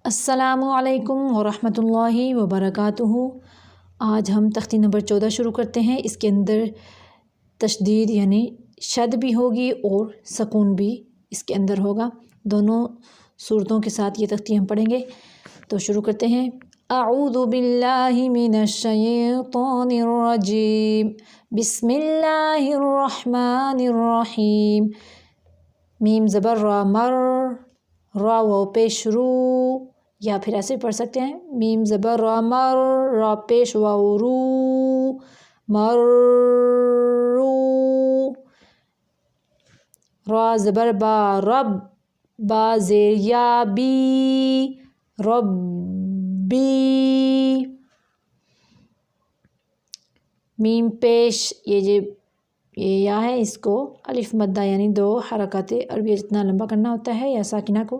السلام علیکم ورحمۃ اللہ وبرکاتہ۔ آج ہم تختی نمبر 14 شروع کرتے ہیں۔ اس کے اندر تشدید یعنی شد بھی ہوگی اور سکون بھی اس کے اندر ہوگا۔ دونوں صورتوں کے ساتھ یہ تختی ہم پڑھیں گے، تو شروع کرتے ہیں۔ اعوذ باللہ من الشیطان الرجیم، بسم اللہ الرحمن الرحیم۔ میم زبر را، مر، را و پیش رو، یا پھر ایسے پڑھ سکتے ہیں میم زبر را مر، را پیش واو رو، مر رو۔ را زبر با، رب، با زیر یا، بی، ربی۔ میم پیش، یہ یا ہے، اس کو الف مدہ یعنی 2 حرکات عربیہ جتنا لمبا کرنا ہوتا ہے یا ساکنہ کو۔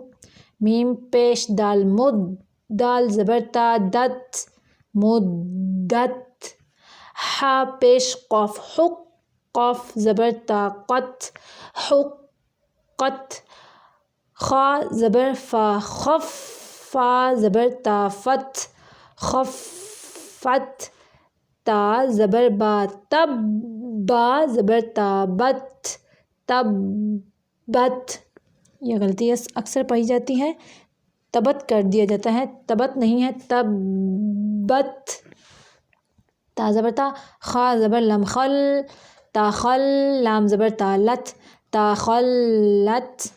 میم پیش دال، مد، دال زبر تا، دت، مدت۔ ہا پیش قاف، حق، قاف زبر تا، قت، حقت۔ خا زبر فا، خف، فا زبر تا، فت، خفت۔ تا زبر با، تب، با زبر تا، بت، تبت۔ یہ غلطی اکثر پائی جاتی ہے، تبت کر دیا جاتا ہے، تبت نہیں ہے، تبت۔ تا زبر تا، خا زبر لم، خل، تا خل، لام زبر تا، لت، تا خلت۔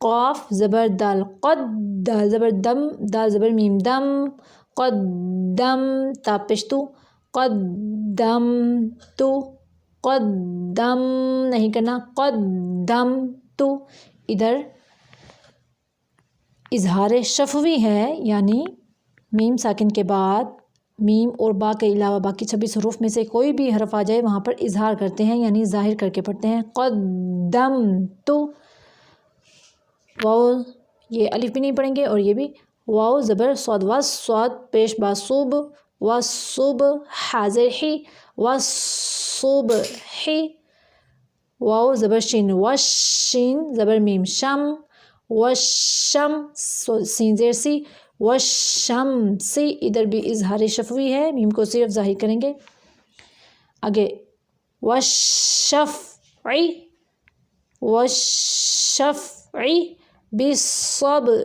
قاف زبر دال، قد، دال زبر دم، دال زبر میم، دم، قدم۔ تا پیش تو، قدمت، قدم نہیں کرنا، قدمت۔ ادھر اظہار شفوی ہے، یعنی میم ساکن کے بعد میم اور با کے علاوہ باقی 26 حروف میں سے کوئی بھی حرف آ جائے وہاں پر اظہار کرتے ہیں، یعنی ظاہر کر کے پڑھتے ہیں۔ قدمت۔ واو، یہ الف بھی نہیں پڑھیں گے اور یہ بھی۔ واو زبر صاد، وس، صاد پیش با، صوب، وصبح، حاضر ہی، وصبح۔ واو زبر شین، وش، شین زبر میم، شم، وشم، سین زیر سی، وشمسی۔ ادھر بھی اظہار شفوی ہے، میم کو صرف ظاہر کریں گے۔ آگے والشفعی، والشفعی، بالصبر۔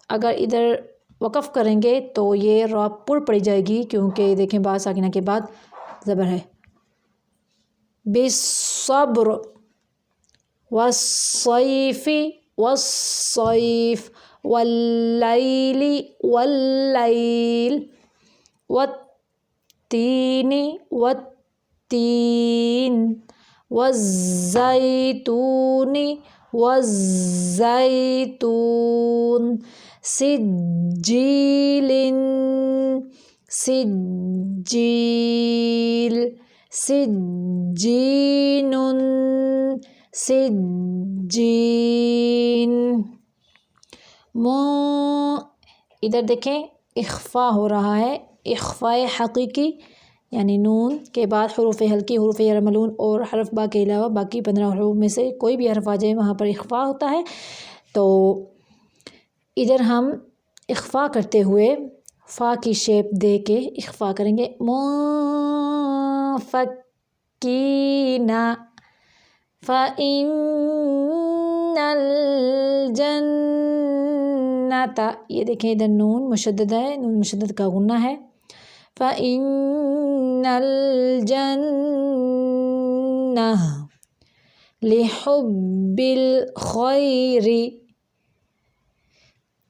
اگر ادھر وقف کریں گے تو یہ را پر پڑی جائے گی، کیونکہ دیکھیں با ساکنہ کے بعد زبر ہے۔ بالصبر، والصیف، والصیف، واللیل، واللیل، والتین، والتین، والزیتون، والزیتون، سجیل، سجیل، سجین، سجین۔ ادھر دیکھیں اخفا ہو رہا ہے، اخفاء حقیقی، یعنی نون کے بعد حروف ہلکی، حروف یرملون اور حرف با کے علاوہ باقی 15 حروف میں سے کوئی بھی حرف آ جائے وہاں پر اخفا ہوتا ہے۔ تو ادھر ہم اخفا کرتے ہوئے فا کی شیپ دے کے اخفا کریں گے۔ منفکین، فَإِنَّ الْجَنَّةَ، یہ دیکھیں ادھر نون مشدد ہے، نون مشدد کا غنہ ہے۔ فَإِنَّ الْجَنَّةَ لِحُبِّ الْخَيْرِ،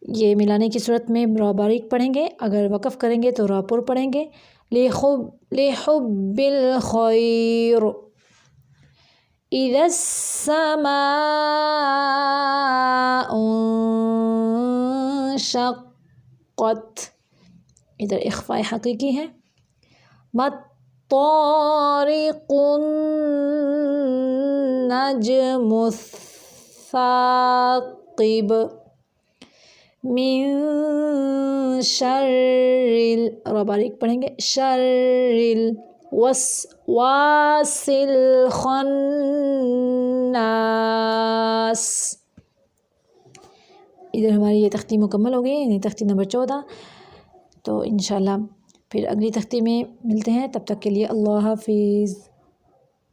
یہ ملانے کی صورت میں را باریک پڑھیں گے، اگر وقف کریں گے تو را پر پڑھیں گے۔ لِحُبِّ الْخَيْرِ، اِذَا السَّمَاءُ انشقت، ادھر اخفاء حقیقی ہے۔ مَطَّارِقُ النَّجْمُ الثَّاقِبُ، من شر، را باریک پڑھیں گے، شر الوسواس الخناس۔ ادھر ہماری یہ تختی مکمل ہو گئی ہے، یعنی تختی نمبر 14۔ تو انشاءاللہ پھر اگلی تختی میں ملتے ہیں، تب تک کے لیے اللہ حافظ۔